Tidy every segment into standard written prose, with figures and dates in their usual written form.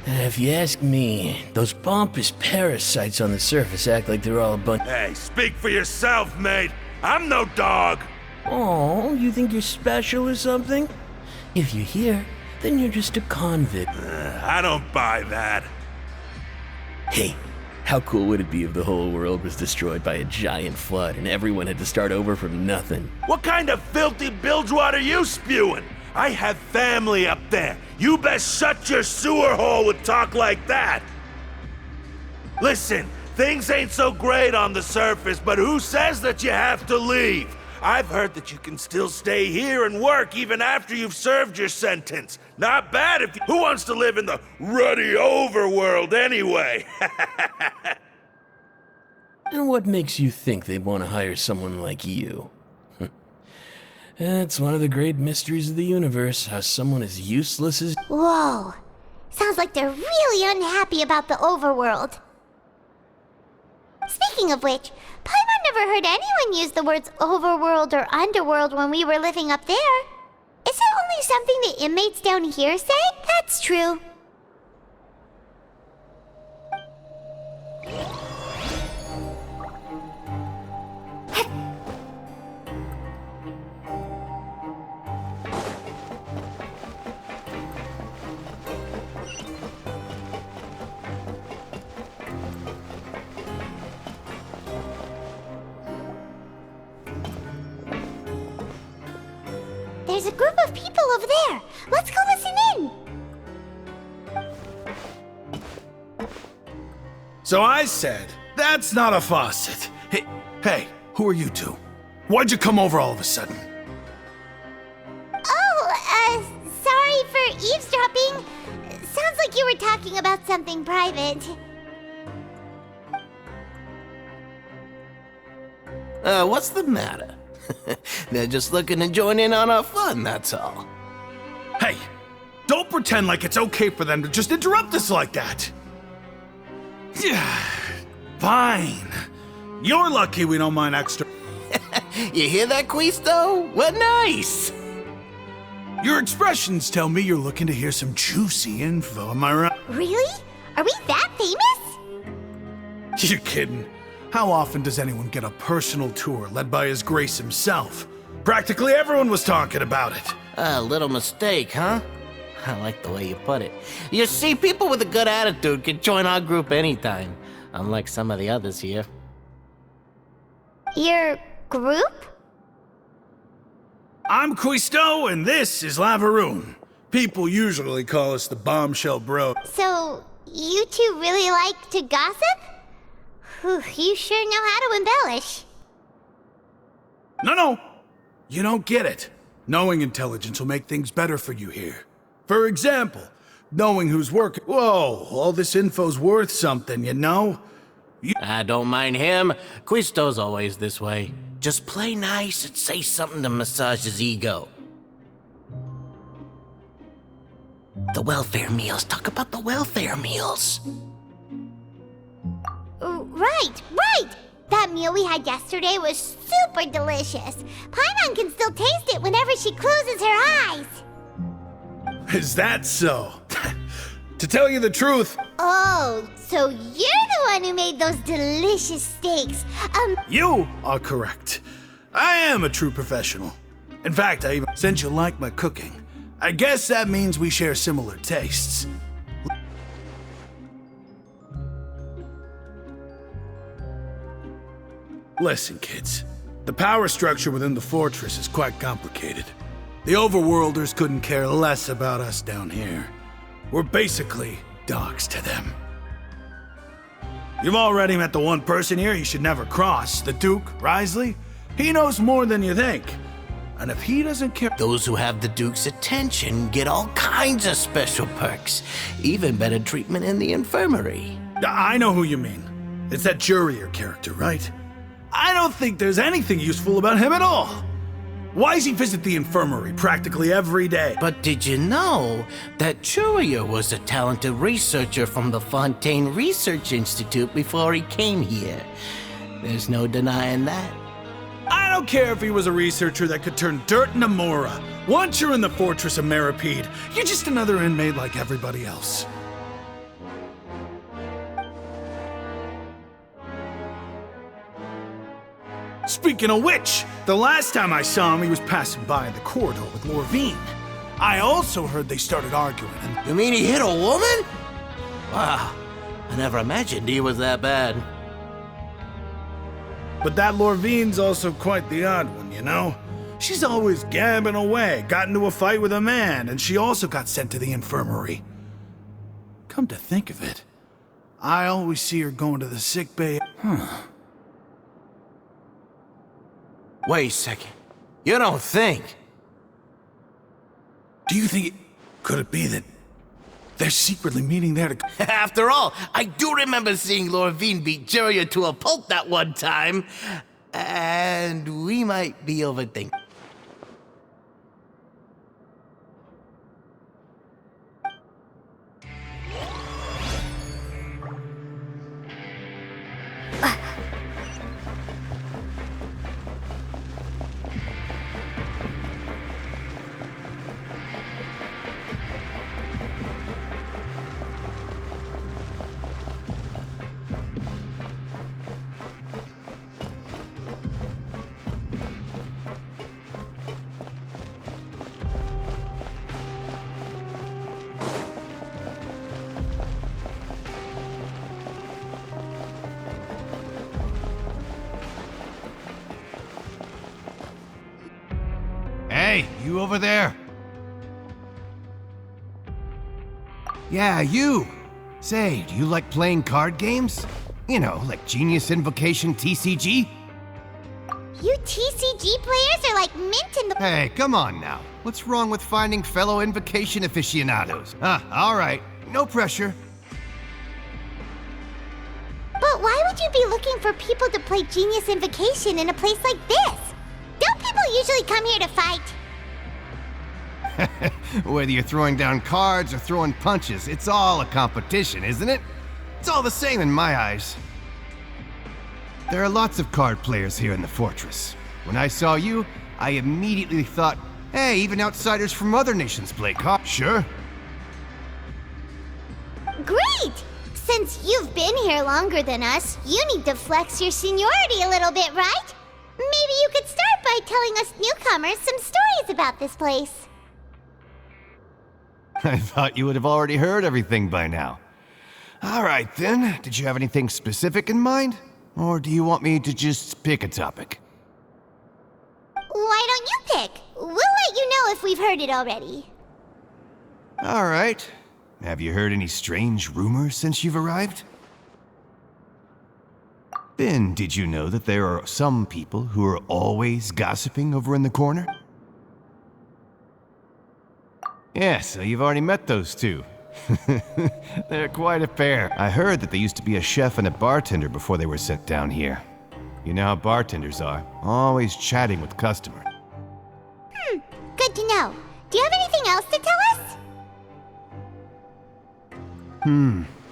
If you ask me, those pompous parasites on the surface act like they're all a bunch. Hey, speak for yourself, mate. I'm no dog. Oh, you think you're special or something? If you're here, then you're just a convict. I don't buy that. Hey, how cool would it be if the whole world was destroyed by a giant flood and everyone had to start over from nothing? What kind of filthy bilgewater you spewing? I have family up there. You best shut your sewer hole with talk like that. Listen, things ain't so great on the surface, but who says that you have to leave? I've heard that you can still stay here and work even after you've served your sentence. Not bad if you... Who wants to live in the ruddy overworld anyway? And what makes you think they'd want to hire someone like you? It's one of the great mysteries of the universe, how someone as useless as... Whoa. Sounds like they're really unhappy about the overworld. Speaking of which, Paimon never heard anyone use the words overworld or underworld when we were living up there. Is it only something the inmates down here say? That's true. There's a group of people over there. Let's go listen in. So I said, that's not a faucet. Hey, who are you two? Why'd you come over all of a sudden? Oh, sorry for eavesdropping. Sounds like you were talking about something private. What's the matter? They're just looking to join in on our fun, that's all. Hey, don't pretend like it's okay for them to just interrupt us like that. Yeah, fine. You're lucky we don't mind extra. You hear that, Quisto? What nice! Your expressions tell me you're looking to hear some juicy info, am I right? Really? Are we that famous? You're kidding. How often does anyone get a personal tour led by His Grace himself? Practically everyone was talking about it. A little mistake, huh? I like the way you put it. You see, people with a good attitude can join our group anytime, unlike some of the others here. Your group? I'm Quisto, and this is Lavaroon. People usually call us the Bombshell Bro. So, you two really like to gossip? Whew, you sure know how to embellish. No. You don't get it. Knowing intelligence will make things better for you here. For example, knowing who's working. Whoa, all this info's worth something, you know? I don't mind him. Quisto's always this way. Just play nice and say something to massage his ego. The welfare meals. Talk about the welfare meals. Right! That meal we had yesterday was super delicious. Paimon can still taste it whenever she closes her eyes. Is that so? To tell you the truth... Oh, so you're the one who made those delicious steaks. You are correct. I am a true professional. In fact, I even... Since you like my cooking, I guess that means we share similar tastes. Listen, kids. The power structure within the fortress is quite complicated. The overworlders couldn't care less about us down here. We're basically dogs to them. You've already met the one person here you should never cross, the Duke, Risley. He knows more than you think. And if he doesn't care... Those who have the Duke's attention get all kinds of special perks. Even better treatment in the infirmary. I know who you mean. It's that Jurier character, right? I don't think there's anything useful about him at all. Why does he visit the infirmary practically every day? But did you know that Jurier was a talented researcher from the Fontaine Research Institute before he came here? There's no denying that. I don't care if he was a researcher that could turn dirt into mora. Once you're in the fortress of Meripede, you're just another inmate like everybody else. Speaking of which, the last time I saw him, he was passing by in the corridor with Lorvine. I also heard they started arguing. And You mean he hit a woman? Wow, I never imagined he was that bad. But that Lorvine's also quite the odd one, you know? She's always gabbing away, got into a fight with a man, and she also got sent to the infirmary. Come to think of it, I always see her going to the sick bay. Wait a second. You don't think? Do you think could it be that they're secretly meeting there to... After all, I do remember seeing Lorvine beat Jiraiya to a pulp that one time. And we might be overthinking. Hey, you over there? Yeah, you! Say, do you like playing card games? You know, like Genius Invocation TCG? You TCG players are like mint in the... Hey, come on now. What's wrong with finding fellow Invocation aficionados? Alright. No pressure. But why would you be looking for people to play Genius Invocation in a place like this? Don't people usually come here to fight? Whether you're throwing down cards or throwing punches, it's all a competition, isn't it? It's all the same in my eyes. There are lots of card players here in the fortress. When I saw you, I immediately thought, hey, even outsiders from other nations play cards. Sure. Great! Since you've been here longer than us, you need to flex your seniority a little bit, right? Maybe you could start by telling us newcomers some stories about this place. I thought you would have already heard everything by now. All right, then. Did you have anything specific in mind? Or do you want me to just pick a topic? Why don't you pick? We'll let you know if we've heard it already. All right. Have you heard any strange rumors since you've arrived? Then, did you know that there are some people who are always gossiping over in the corner? Yeah, so you've already met those two. They're quite a pair. I heard that they used to be a chef and a bartender before they were sent down here. You know how bartenders are, always chatting with customers. Good to know. Do you have anything else to tell us?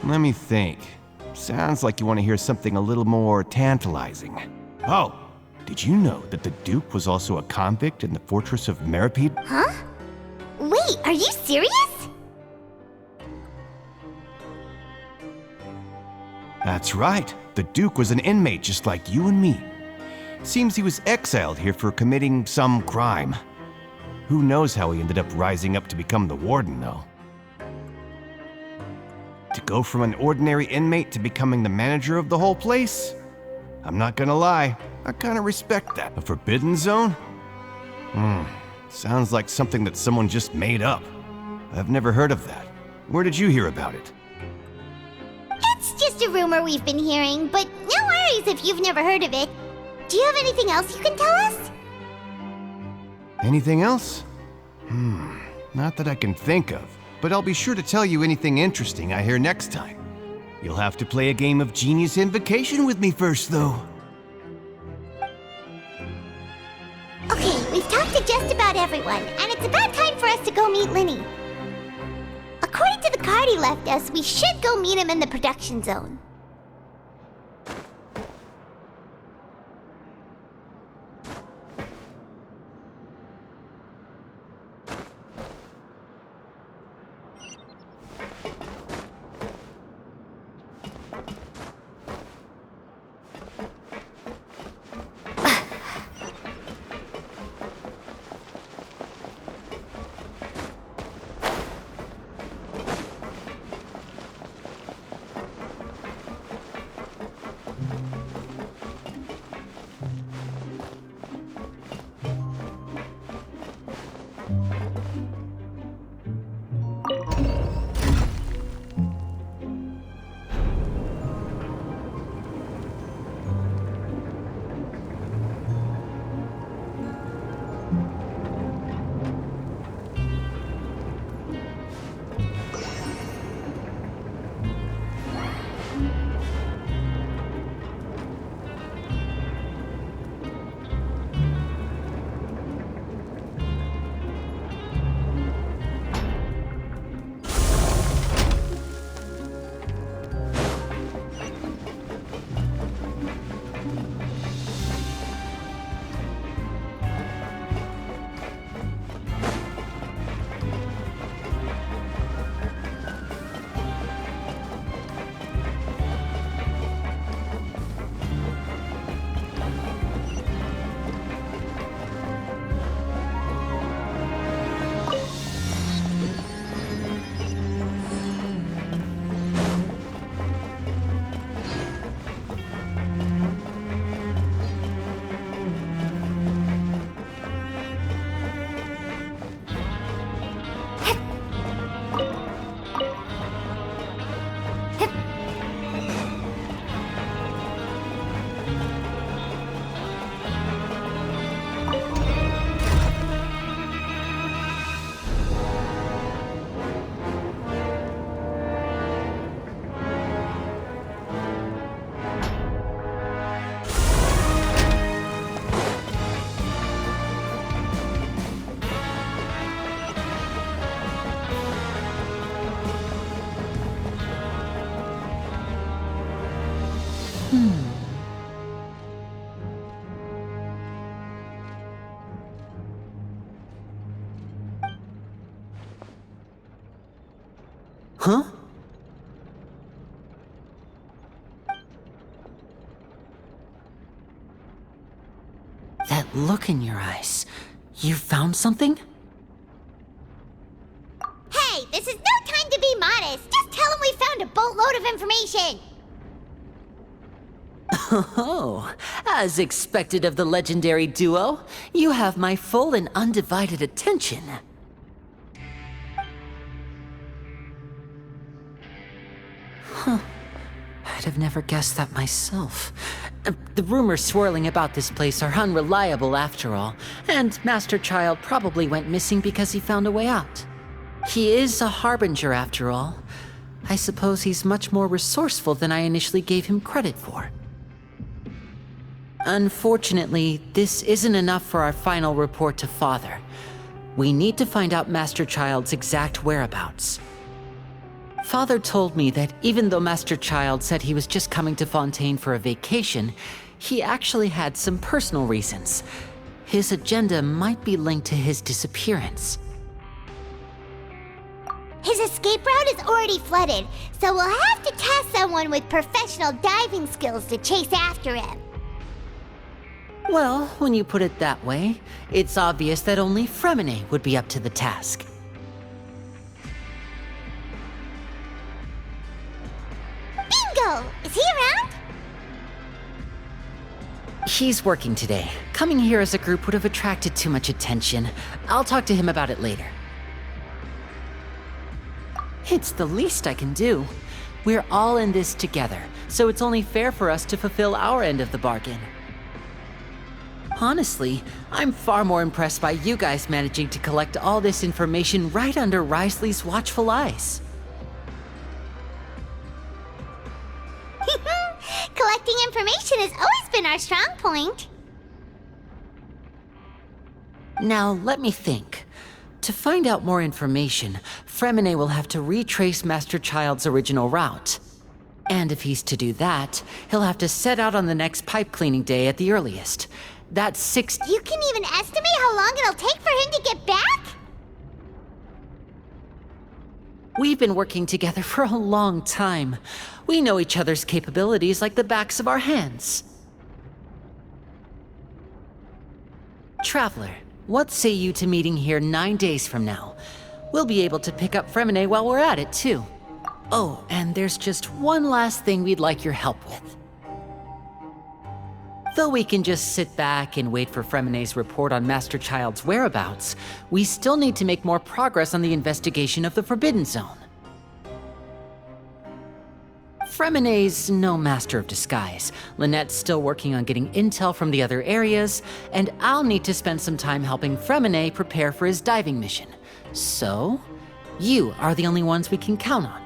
Let me think. Sounds like you want to hear something a little more tantalizing. Oh, did you know that the Duke was also a convict in the fortress of Meripede? Huh? Wait, are you serious? That's right. The Duke was an inmate just like you and me. Seems he was exiled here for committing some crime. Who knows how he ended up rising up to become the warden, though. To go from an ordinary inmate to becoming the manager of the whole place? I'm not gonna lie, I kinda respect that. A forbidden zone? Sounds like something that someone just made up. I've never heard of that. Where did you hear about it? It's just a rumor we've been hearing, but no worries if you've never heard of it. Do you have anything else you can tell us? Anything else? Not that I can think of, but I'll be sure to tell you anything interesting I hear next time. You'll have to play a game of Genius Invocation with me first, though. Okay, we've talked to just about everyone, and it's about time for us to go meet Linny. According to the card he left us, we should go meet him in the production zone. Huh? That look in your eyes. You found something? Hey, this is no time to be modest. Just tell him we found a boatload of information. Oh, as expected of the legendary duo, you have my full and undivided attention. Huh. I'd have never guessed that myself. The rumors swirling about this place are unreliable after all, and Master Child probably went missing because he found a way out. He is a harbinger after all. I suppose he's much more resourceful than I initially gave him credit for. Unfortunately, this isn't enough for our final report to Father. We need to find out Master Child's exact whereabouts. Father told me that even though Master Child said he was just coming to Fontaine for a vacation, he actually had some personal reasons. His agenda might be linked to his disappearance. His escape route is already flooded, so we'll have to task someone with professional diving skills to chase after him. Well, when you put it that way, it's obvious that only Fremine would be up to the task. Bingo! Is he around? He's working today. Coming here as a group would have attracted too much attention. I'll talk to him about it later. It's the least I can do. We're all in this together, so it's only fair for us to fulfill our end of the bargain. Honestly, I'm far more impressed by you guys managing to collect all this information right under Risley's watchful eyes. Collecting information has always been our strong point. Now, let me think. To find out more information, Fremine will have to retrace Master Child's original route. And if he's to do that, he'll have to set out on the next pipe cleaning day at the earliest. That's 6... You can even estimate how long it'll take for him to get back? We've been working together for a long time. We know each other's capabilities like the backs of our hands. Traveler, what say you to meeting here 9 days from now? We'll be able to pick up Fremine while we're at it, too. Oh, and there's just one last thing we'd like your help with. Though we can just sit back and wait for Fremine's report on Master Child's whereabouts, we still need to make more progress on the investigation of the Forbidden Zone. Fremine's no master of disguise. Lynette's still working on getting intel from the other areas, and I'll need to spend some time helping Fremine prepare for his diving mission. So, you are the only ones we can count on.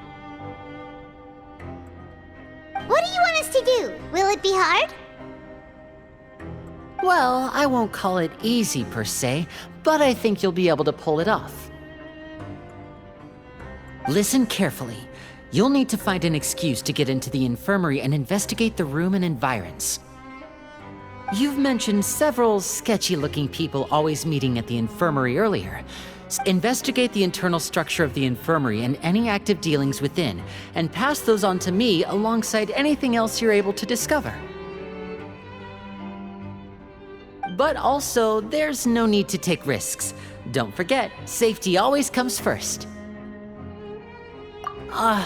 What do you want us to do? Will it be hard? Well, I won't call it easy per se, but I think you'll be able to pull it off. Listen carefully. You'll need to find an excuse to get into the infirmary and investigate the room and environs. You've mentioned several sketchy-looking people always meeting at the infirmary earlier. Investigate the internal structure of the infirmary and any active dealings within, and pass those on to me alongside anything else you're able to discover. But also, there's no need to take risks. Don't forget, safety always comes first.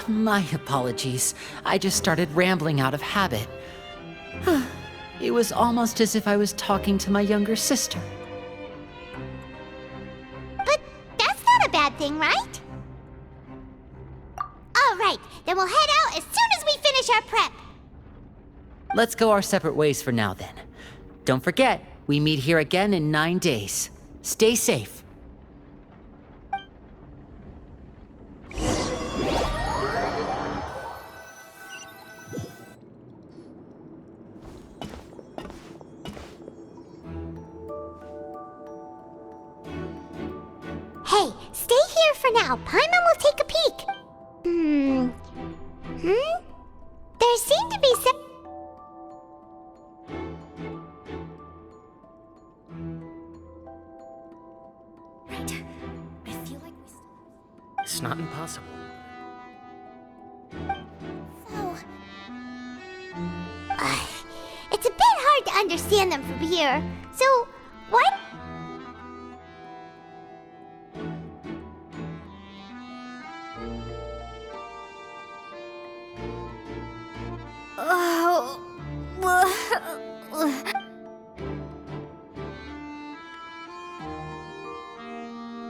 My apologies. I just started rambling out of habit. It was almost as if I was talking to my younger sister. But that's not a bad thing, right? All right, then we'll head out as soon as we finish our prep. Let's go our separate ways for now, then. Don't forget, we meet here again in 9 days. Stay safe. Hey, stay here for now. Paimon will take a peek. There seem to be some... It's not impossible. So... it's a bit hard to understand them from here. So, what?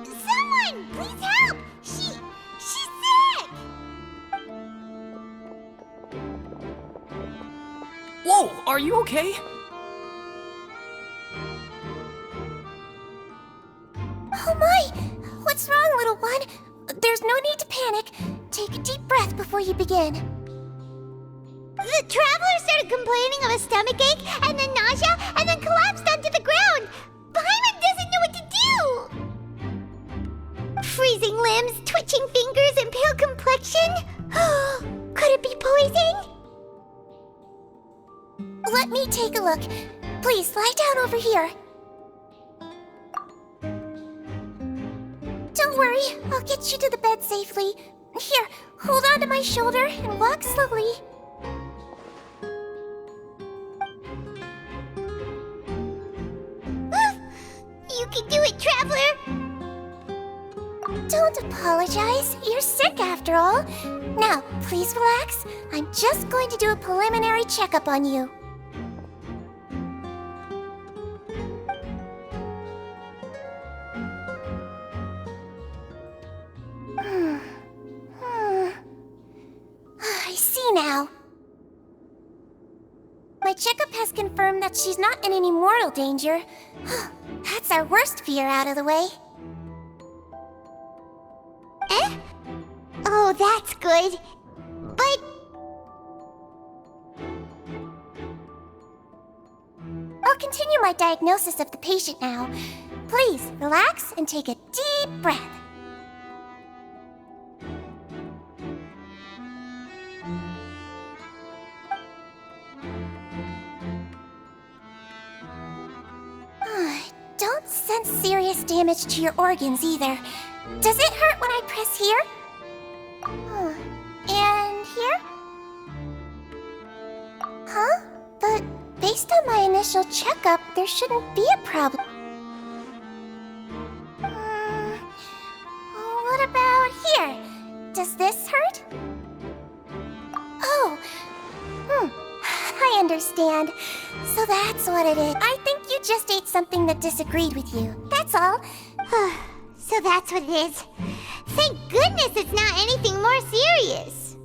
Someone, please help! She's sick! Whoa, are you okay? Oh my! What's wrong, little one? There's no need to panic. Take a deep breath before you begin. The traveler started complaining of a stomachache, and then nausea, and then collapsed onto the ground. Paimon doesn't know what to do! Freezing limbs, twitching fingers, and pale complexion? Could it be poison? Let me take a look. Please, lie down over here. Don't worry, I'll get you to the bed safely. Here, hold on to my shoulder and walk slowly. You can do it, Traveler! Don't apologize. You're sick after all. Now, please relax. I'm just going to do a preliminary checkup on you. I see now. My checkup has confirmed that she's not in any mortal danger. That's our worst fear out of the way. Eh? Oh, that's good. But... I'll continue my diagnosis of the patient now. Please, relax and take a deep breath. Don't sense serious damage to your organs either. Does it hurt when I press here? And here? Huh? But based on my initial checkup, there shouldn't be a problem. What about here? Does this hurt? Oh. I understand. So that's what it is. I think you just ate something that disagreed with you. That's all. So that's what it is. Thank goodness it's not anything more serious.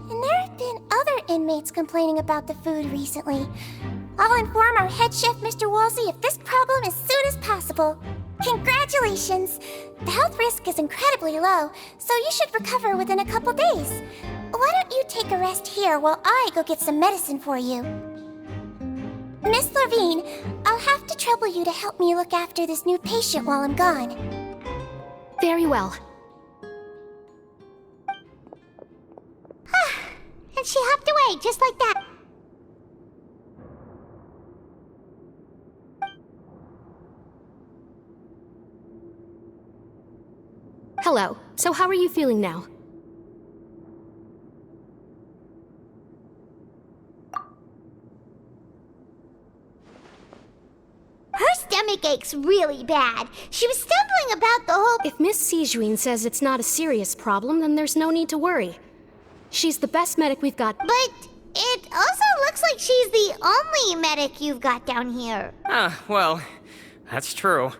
And there have been other inmates complaining about the food recently. I'll inform our head chef, Mr. Woolsey, of this problem as soon as possible. Congratulations! The health risk is incredibly low, so you should recover within a couple days. Why don't you take a rest here while I go get some medicine for you? Miss Levine, I'll have to trouble you to help me look after this new patient while I'm gone. Very well. And she hopped away just like that. Hello. So how are you feeling now? Her stomach aches really bad. She was stumbling about the whole... If Miss Sijuin says it's not a serious problem, then there's no need to worry. She's the best medic we've got. But it also looks like she's the only medic you've got down here. Well, that's true.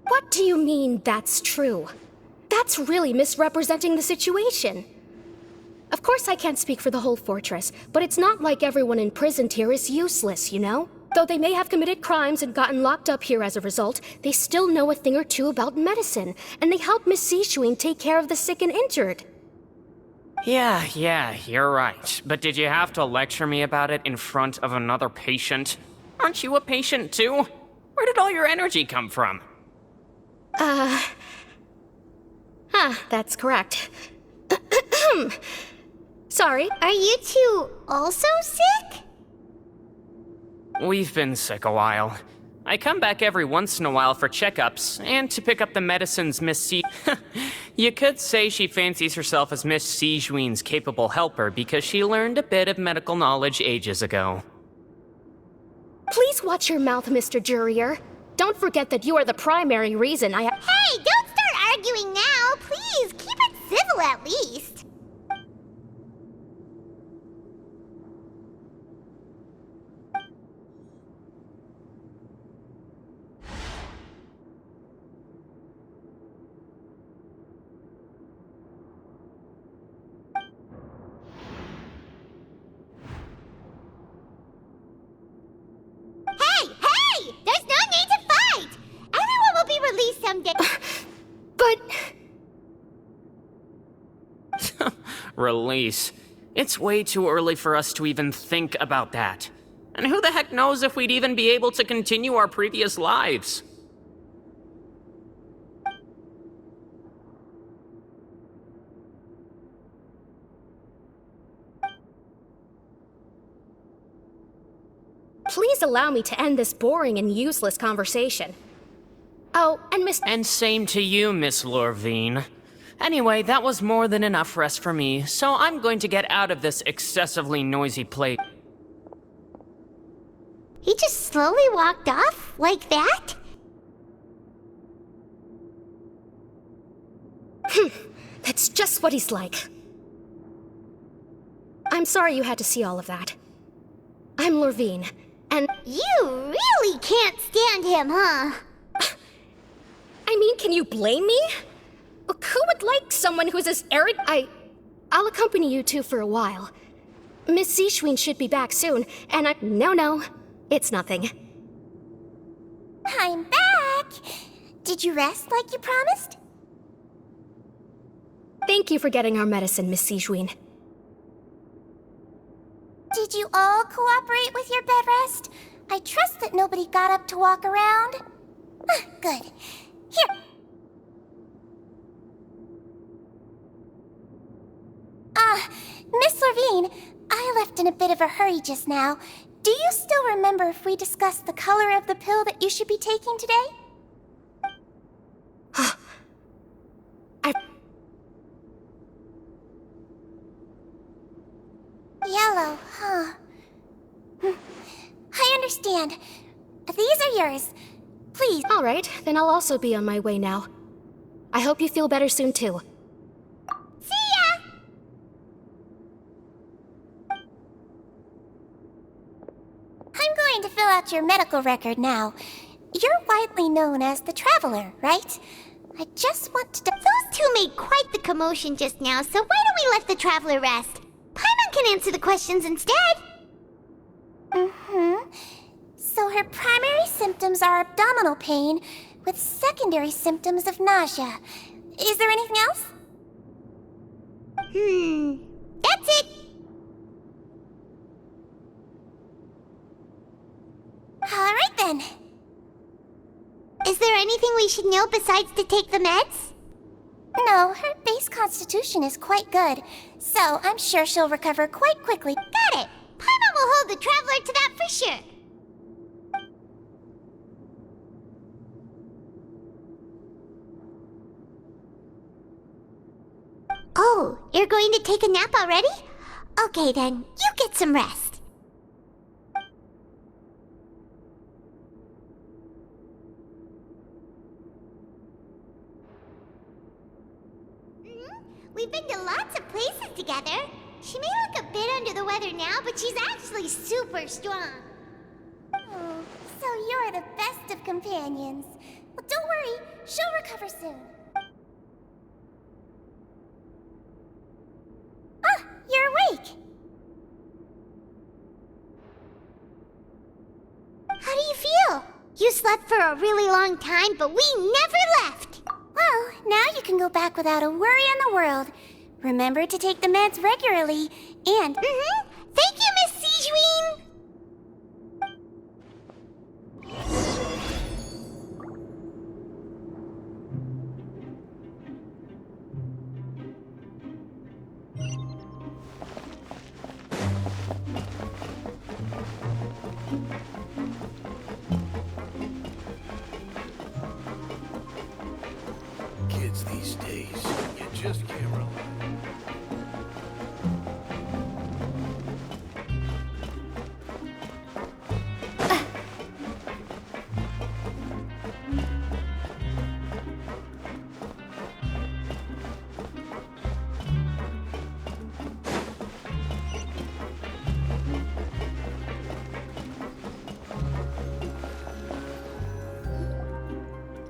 What do you mean, that's true? That's really misrepresenting the situation. Of course I can't speak for the whole fortress, but it's not like everyone imprisoned here is useless, you know? Though they may have committed crimes and gotten locked up here as a result, they still know a thing or two about medicine, and they help Miss Sishuing take care of the sick and injured. Yeah, you're right. But did you have to lecture me about it in front of another patient? Aren't you a patient too? Where did all your energy come from? That's correct. Sorry. Are you two also sick? We've been sick a while. I come back every once in a while for checkups, and to pick up the medicines Miss C... You could say she fancies herself as Miss Sijuin's capable helper because she learned a bit of medical knowledge ages ago. Please watch your mouth, Mr. Jurier. Don't forget that you are the primary reason I have— Hey, don't start arguing now! Please, keep it civil at least! Hey! There's no need to fight! Everyone will be released someday. But... Release. It's way too early for us to even think about that. And who the heck knows if we'd even be able to continue our previous lives? Please allow me to end this boring and useless conversation. Oh, and Miss— And same to you, Miss Lorvine. Anyway, that was more than enough rest for me, so I'm going to get out of this excessively noisy place. He just slowly walked off like that? That's just what he's like. I'm sorry you had to see all of that. I'm Lorvine, and— You really can't stand him, huh? I mean, can you blame me? Who would like someone who's as arrogant— I'll accompany you two for a while. Miss Sijuin should be back soon, and No, it's nothing. I'm back! Did you rest like you promised? Thank you for getting our medicine, Miss Sijuin. Did you all cooperate with your bed rest? I trust that nobody got up to walk around. Good. Here. Miss Lorvine, I left in a bit of a hurry just now. Do you still remember if we discussed the color of the pill that you should be taking today? Yellow, huh? I understand. These are yours. Please. All right, then I'll also be on my way now. I hope you feel better soon, too. See ya! I'm going to fill out your medical record now. You're widely known as the Traveler, right? I just want to... Those two made quite the commotion just now, so why don't we let the Traveler rest? Paimon can answer the questions instead. So her primary symptoms are abdominal pain, with secondary symptoms of nausea. Is there anything else? That's it. All right then. Is there anything we should know besides to take the meds? No, her base constitution is quite good, so I'm sure she'll recover quite quickly. Got it! Paimon will hold the Traveler to that for sure. Oh, you're going to take a nap already? Okay then, you get some rest. We've been to lots of places together. She may look a bit under the weather now, but she's actually super strong. Oh, so you're the best of companions. Well, don't worry, she'll recover soon. Ah, you're awake. How do you feel? You slept for a really long time, but we never left. Well, now you can go back without a worry in the world. Remember to take the meds regularly, and... Thank you, Miss Sijuin! kids these days. You just can't rely.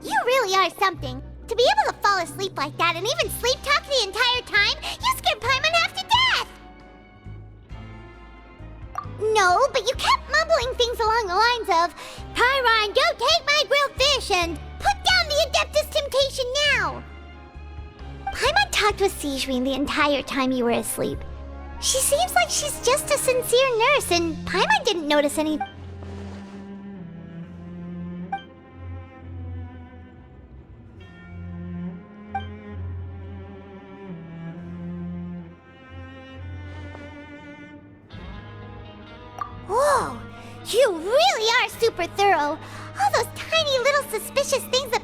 You really are something. To be able to fall asleep like that and even sleep talk the entire time, you scared Paimon half to death! No, but you kept mumbling things along the lines of, Pyron, don't take my grilled fish, and put down the Adeptus Temptation now! Paimon talked with Sijwin the entire time you were asleep. She seems like she's just a sincere nurse, and Paimon didn't notice any... Whoa! You really are super thorough! All those tiny little suspicious things